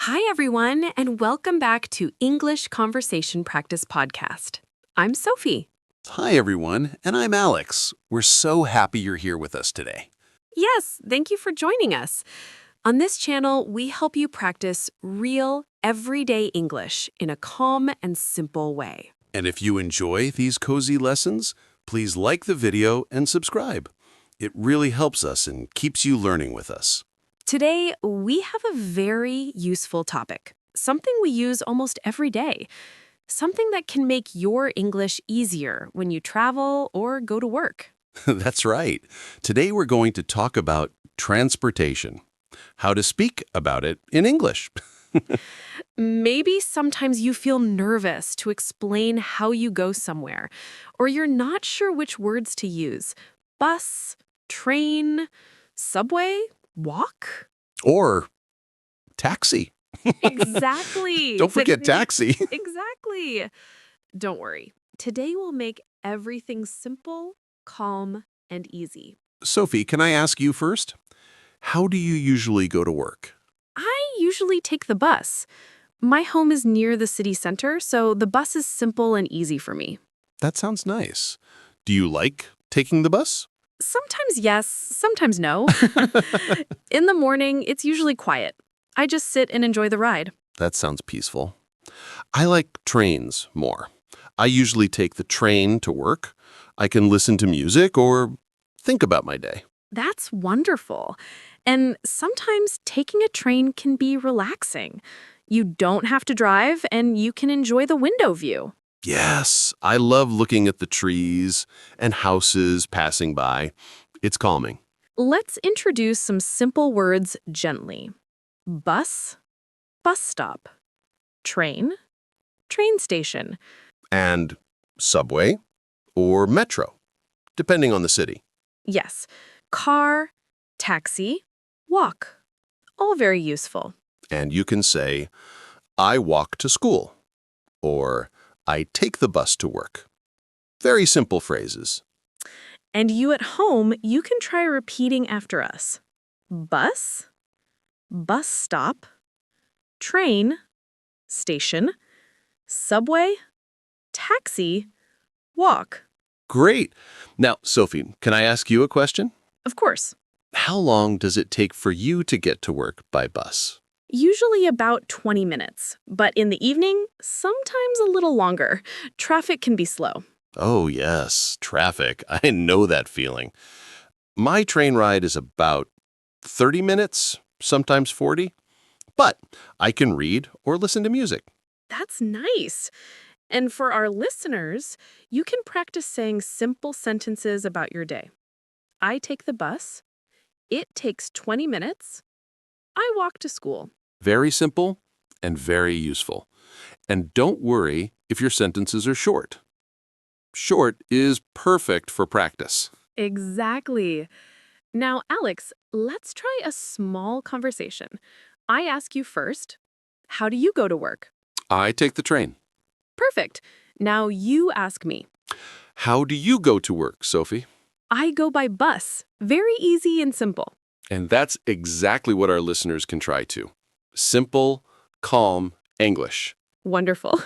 Hi, everyone, and welcome back to English Conversation Practice Podcast. I'm Sophie. Hi, everyone, and I'm Alex. We're so happy you're here with us today. Yes, thank you for joining us. On this channel, we help you practice real, everyday English in a calm and simple way. And if you enjoy these cozy lessons, please like the video and subscribe. It really helps us and keeps you learning with us. Today, we have a very useful topic, something we use almost every day, something that can make your English easier when you travel or go to work. That's right. Today we're going to talk about transportation, how to speak about it in English. Maybe sometimes you feel nervous to explain how you go somewhere, or you're not sure which words to use. Bus, train, subway, walk? Or taxi. Exactly. Don't forget taxi. Exactly. Don't worry. Today we'll make everything simple, calm, and easy. Sophie, can I ask you first? How do you usually go to work? I usually take the bus. My home is near the city center, so the bus is simple and easy for me. That sounds nice. Do you like taking the bus? Sometimes yes, sometimes no. In the morning, it's usually quiet. I just sit and enjoy the ride. That sounds peaceful. I like trains more. I usually take the train to work. I can listen to music or think about my day. That's wonderful. And sometimes taking a train can be relaxing. You don't have to drive, and you can enjoy the window view. Yes, I love looking at the trees and houses passing by. It's calming. Let's introduce some simple words gently. Bus, bus stop. Train, train station. And subway or metro, depending on the city. Yes, car, taxi, walk. All very useful. And you can say, I walk to school, or I take the bus to work. Very simple phrases. And you at home, you can try repeating after us. Bus, bus stop, train, station, subway, taxi, walk. Great. Now, Sophie, can I ask you a question? Of course. How long does it take for you to get to work by bus? Usually about 20 minutes, but in the evening, sometimes a little longer. Traffic can be slow. Oh, yes, traffic. I know that feeling. My train ride is about 30 minutes, sometimes 40. But I can read or listen to music. That's nice. And for our listeners, you can practice saying simple sentences about your day. I take the bus. It takes 20 minutes. I walk to school. Very simple and very useful. And don't worry if your sentences are short. Short is perfect for practice. Exactly. Now, Alex, let's try a small conversation. I ask you first, how do you go to work? I take the train. Perfect. Now you ask me. How do you go to work, Sophie? I go by bus. Very easy and simple. And that's exactly what our listeners can try too. Simple, calm English. Wonderful.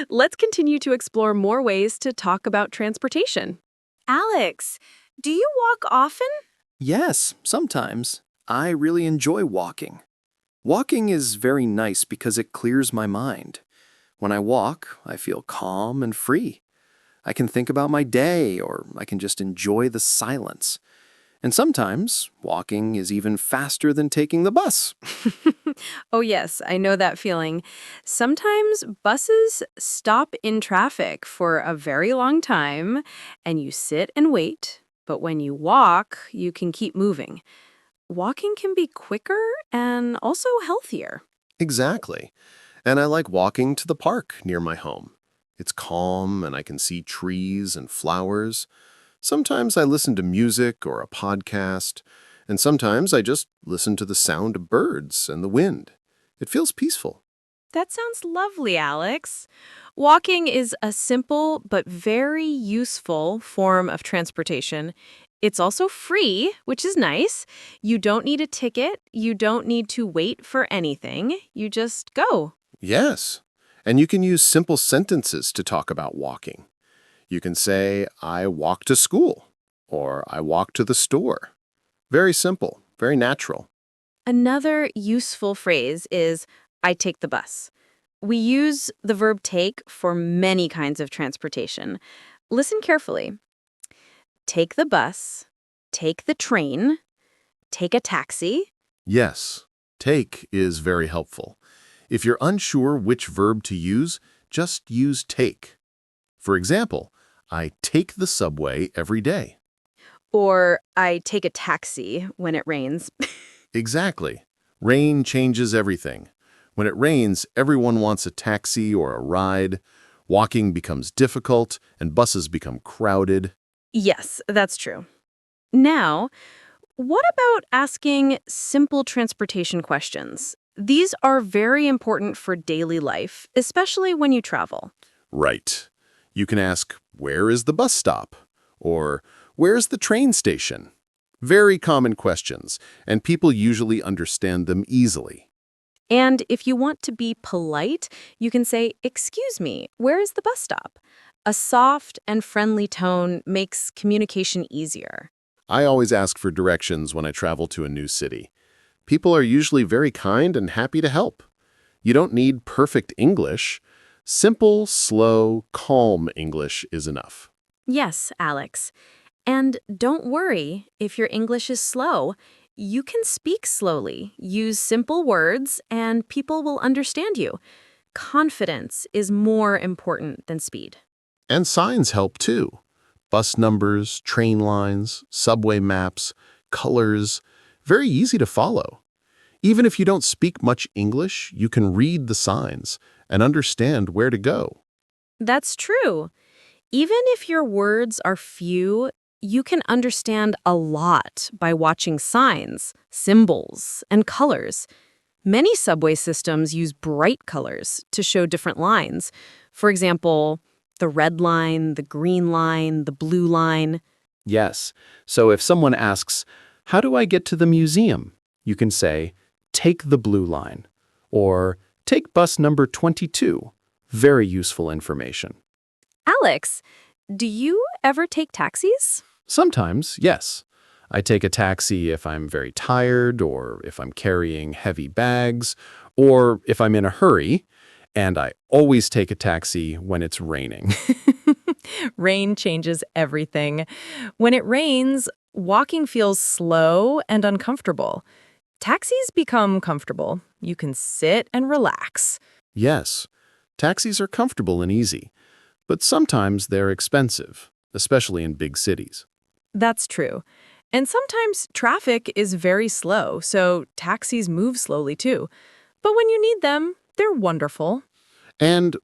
Let's continue to explore more ways to talk about transportation. Alex, do you walk often? Yes, sometimes. I really enjoy walking. Walking is very nice because it clears my mind. When I walk, I feel calm and free. I can think about my day, or I can just enjoy the silence. And sometimes, walking is even faster than taking the bus. Oh, yes, I know that feeling. Sometimes buses stop in traffic for a very long time, and you sit and wait. But when you walk, you can keep moving. Walking can be quicker and also healthier. Exactly. And I like walking to the park near my home. It's calm and I can see trees and flowers. Sometimes I listen to music or a podcast, and sometimes I just listen to the sound of birds and the wind. It feels peaceful. That sounds lovely, Alex. Walking is a simple but very useful form of transportation. It's also free, which is nice. You don't need a ticket. You don't need to wait for anything. You just go. Yes. And you can use simple sentences to talk about walking. You can say, I walk to school, or I walk to the store. Very simple, very natural. Another useful phrase is, I take the bus. We use the verb take for many kinds of transportation. Listen carefully. Take the bus, take the train, take a taxi. Yes, take is very helpful. If you're unsure which verb to use, just use take. For example, I take the subway every day. Or I take a taxi when it rains. Exactly. Rain changes everything. When it rains, everyone wants a taxi or a ride. Walking becomes difficult, and buses become crowded. Yes, that's true. Now, what about asking simple transportation questions? These are very important for daily life, especially when you travel. Right. You can ask, where is the bus stop? Or, where's the train station? Very common questions, and people usually understand them easily. And if you want to be polite, you can say, "Excuse me, where is the bus stop?" A soft and friendly tone makes communication easier. I always ask for directions when I travel to a new city. People are usually very kind and happy to help. You don't need perfect English. Simple, slow, calm English is enough. Yes, Alex. And don't worry if your English is slow. You can speak slowly, use simple words, and people will understand you. Confidence is more important than speed. And signs help too. Bus numbers, train lines, subway maps, colors. Very easy to follow. Even if you don't speak much English, you can read the signs and understand where to go. That's true. Even if your words are few, you can understand a lot by watching signs, symbols, and colors. Many subway systems use bright colors to show different lines. For example, the red line, the green line, the blue line. Yes. So if someone asks, how do I get to the museum? You can say, take the blue line. Or take bus number 22. Very useful information. Alex, do you ever take taxis? Sometimes, yes. I take a taxi if I'm very tired, or if I'm carrying heavy bags, or if I'm in a hurry. And I always take a taxi when it's raining. Rain changes everything. When it rains, walking feels slow and uncomfortable. Taxis become comfortable. You can sit and relax. Yes, taxis are comfortable and easy, but sometimes they're expensive, especially in big cities. That's true. And sometimes traffic is very slow, so taxis move slowly too. But when you need them, they're wonderful. And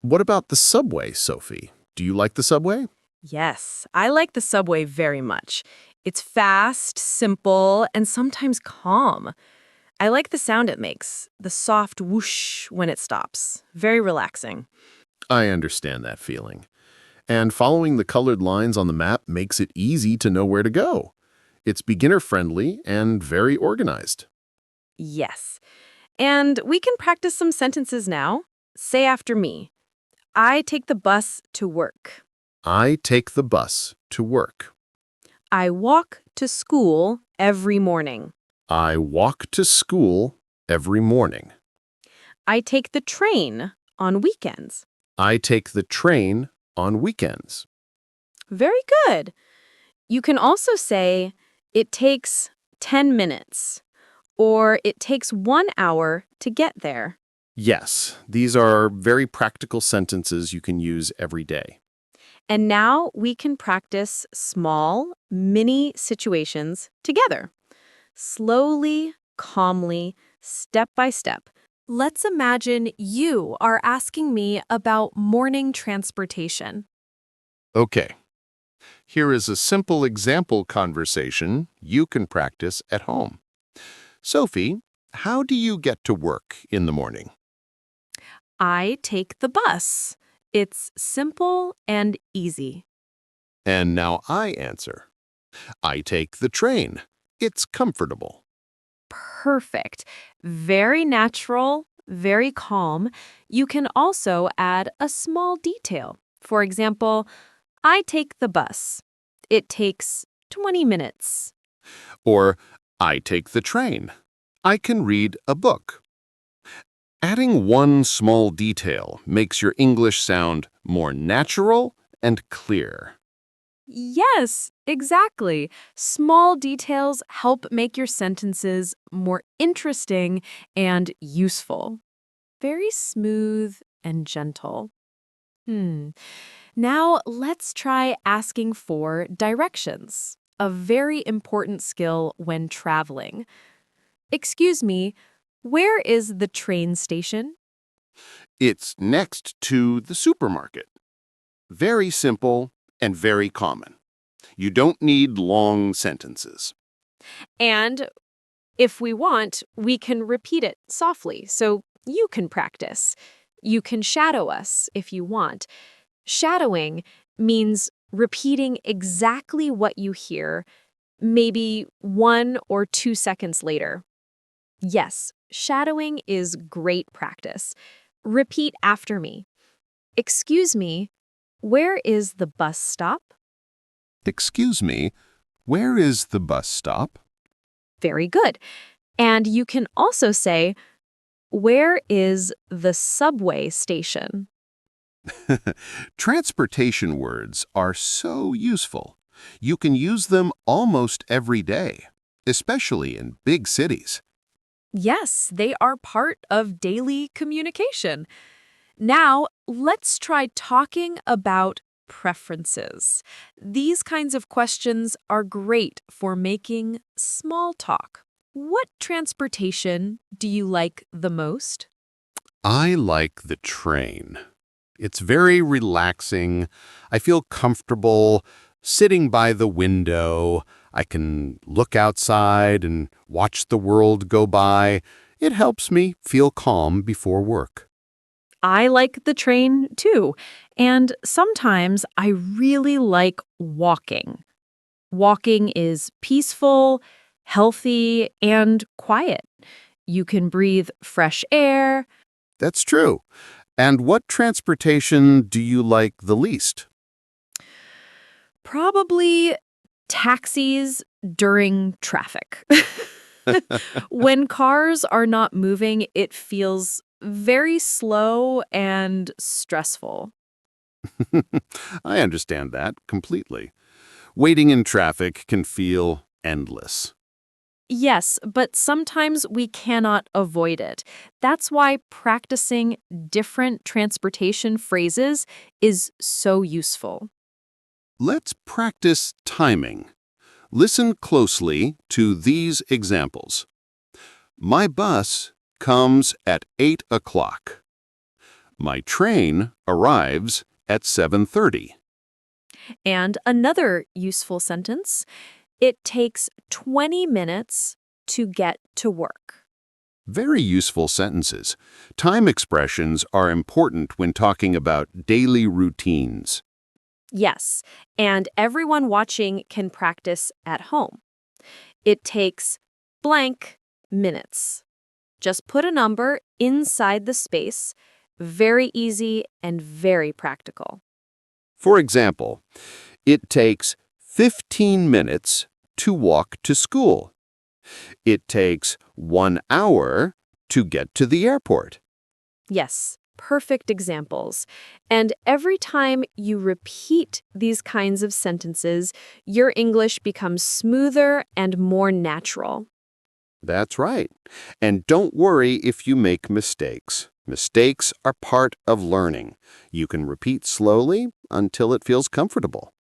what about the subway, Sophie? Do you like the subway? Yes, I like the subway very much. It's fast, simple, and sometimes calm. I like the sound it makes, the soft whoosh when it stops. Very relaxing. I understand that feeling. And following the colored lines on the map makes it easy to know where to go. It's beginner-friendly and very organized. Yes. And we can practice some sentences now. Say after me. I take the bus to work. I take the bus to work. I walk to school every morning. I walk to school every morning. I take the train on weekends. I take the train on weekends. Very good. You can also say, it takes 10 minutes, or it takes 1 hour to get there. Yes, these are very practical sentences you can use every day. And now we can practice small, mini situations together. Slowly, calmly, step by step. Let's imagine you are asking me about morning transportation. Okay. Here is a simple example conversation you can practice at home. Sophie, how do you get to work in the morning? I take the bus. It's simple and easy. And now I answer. I take the train. It's comfortable. Perfect. Very natural, very calm. You can also add a small detail. For example, I take the bus. It takes 20 minutes. Or, I take the train. I can read a book. Adding one small detail makes your English sound more natural and clear. Yes, exactly. Small details help make your sentences more interesting and useful. Very smooth and gentle. Now let's try asking for directions, a very important skill when traveling. Excuse me, where is the train station? It's next to the supermarket. Very simple and very common. You don't need long sentences. And if we want, we can repeat it softly so you can practice. You can shadow us if you want. Shadowing means repeating exactly what you hear, maybe 1 or 2 seconds later. Yes, shadowing is great practice. Repeat after me. Excuse me, where is the bus stop? Excuse me, where is the bus stop? Very good. And you can also say, where is the subway station? Transportation words are so useful. You can use them almost every day, especially in big cities. Yes, they are part of daily communication. Now, let's try talking about preferences. These kinds of questions are great for making small talk. What transportation do you like the most? I like the train. It's very relaxing. I feel comfortable sitting by the window. I can look outside and watch the world go by. It helps me feel calm before work. I like the train too, and sometimes I really like walking. Walking is peaceful, healthy, and quiet. You can breathe fresh air. That's true. And what transportation do you like the least? Probably taxis during traffic. When cars are not moving, it feels very slow and stressful. I understand that completely. Waiting in traffic can feel endless. Yes, but sometimes we cannot avoid it. That's why practicing different transportation phrases is so useful. Let's practice timing. Listen closely to these examples. My bus comes at 8 o'clock. My train arrives at 7:30. And another useful sentence, it takes 20 minutes to get to work. Very useful sentences. Time expressions are important when talking about daily routines. Yes, and everyone watching can practice at home. It takes blank minutes. Just put a number inside the space. Very easy and very practical. For example, it takes 15 minutes to walk to school. It takes 1 hour to get to the airport. Yes, perfect examples. And every time you repeat these kinds of sentences, your English becomes smoother and more natural. That's right. And don't worry if you make mistakes. Mistakes are part of learning. You can repeat slowly until it feels comfortable.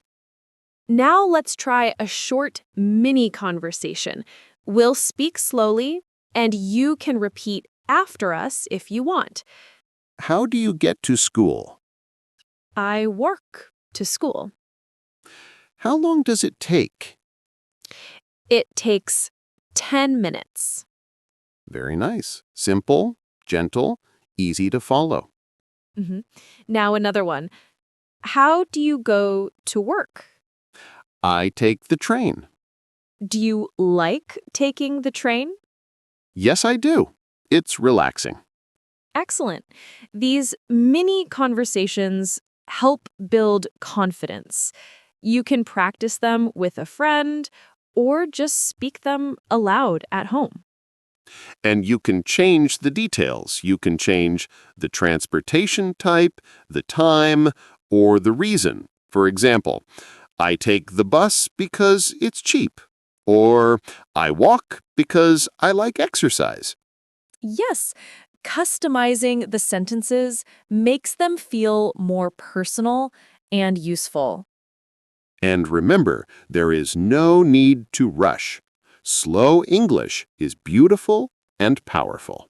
Now let's try a short mini conversation. We'll speak slowly, and you can repeat after us if you want. How do you get to school? I work to school. How long does it take? It takes 10 minutes. Very nice. Simple, gentle, easy to follow. Now another one. How do you go to work? I take the train. Do you like taking the train? Yes, I do. It's relaxing. Excellent. These mini conversations help build confidence. You can practice them with a friend or just speak them aloud at home. And you can change the details. You can change the transportation type, the time, or the reason. For example, I take the bus because it's cheap. Or I walk because I like exercise. Yes, customizing the sentences makes them feel more personal and useful. And remember, there is no need to rush. Slow English is beautiful and powerful.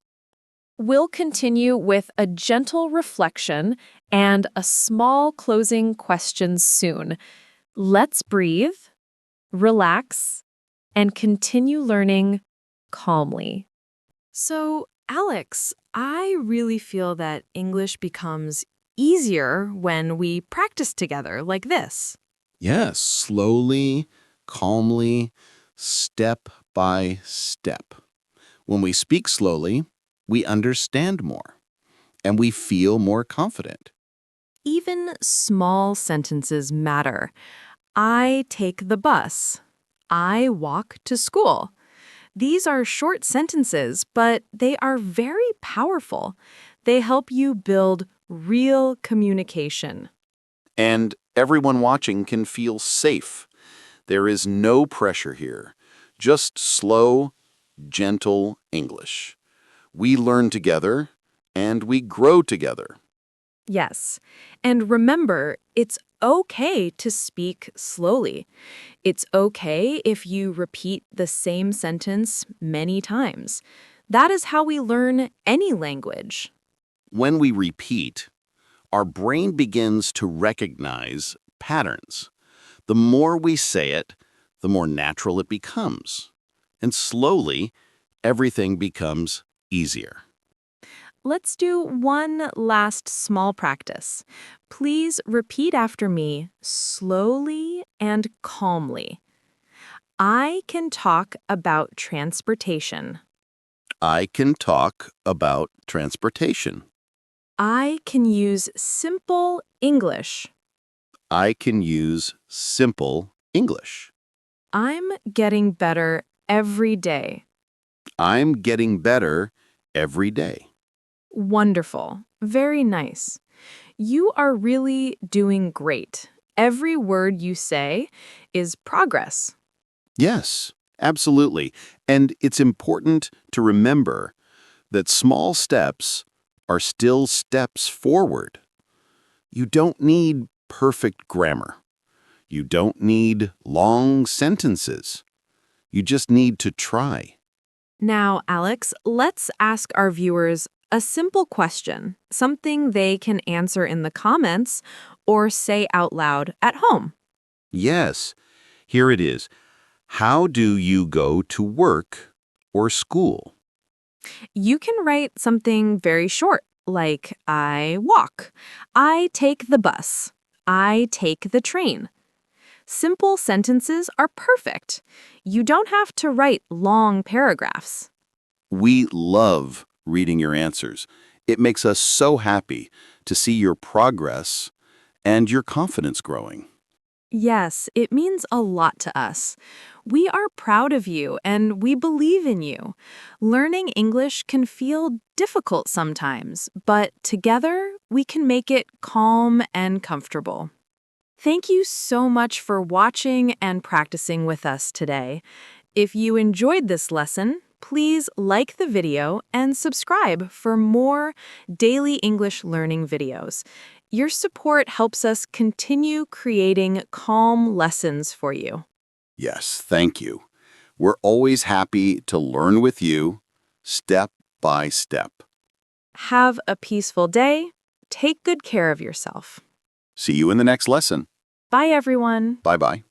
We'll continue with a gentle reflection and a small closing question soon. Let's breathe, relax, and continue learning calmly. So, Alex, I really feel that English becomes easier when we practice together like this. Yes, slowly, calmly, step by step. When we speak slowly, we understand more and we feel more confident. Even small sentences matter. I take the bus. I walk to school. These are short sentences, but they are very powerful. They help you build real communication. And everyone watching can feel safe. There is no pressure here, just slow, gentle English. We learn together and we grow together. Yes. And remember, it's okay to speak slowly. It's okay if you repeat the same sentence many times. That is how we learn any language. When we repeat, our brain begins to recognize patterns. The more we say it, the more natural it becomes. And slowly, everything becomes easier. Let's do one last small practice. Please repeat after me slowly and calmly. I can talk about transportation. I can talk about transportation. I can use simple English. I can use simple English. I'm getting better every day. I'm getting better every day. Wonderful. Very nice. You are really doing great. Every word you say is progress. Yes, absolutely. And it's important to remember that small steps are still steps forward. You don't need perfect grammar. You don't need long sentences. You just need to try. Now, Alex, let's ask our viewers a simple question, something they can answer in the comments or say out loud at home. Yes, here it is. How do you go to work or school? You can write something very short, like I walk, I take the bus, I take the train. Simple sentences are perfect. You don't have to write long paragraphs. We love reading your answers. It makes us so happy to see your progress and your confidence growing. Yes, it means a lot to us. We are proud of you and we believe in you. Learning English can feel difficult sometimes, but together we can make it calm and comfortable. Thank you so much for watching and practicing with us today. If you enjoyed this lesson, please like the video and subscribe for more daily English learning videos. Your support helps us continue creating calm lessons for you. Yes, thank you. We're always happy to learn with you, step by step. Have a peaceful day. Take good care of yourself. See you in the next lesson. Bye, everyone. Bye-bye.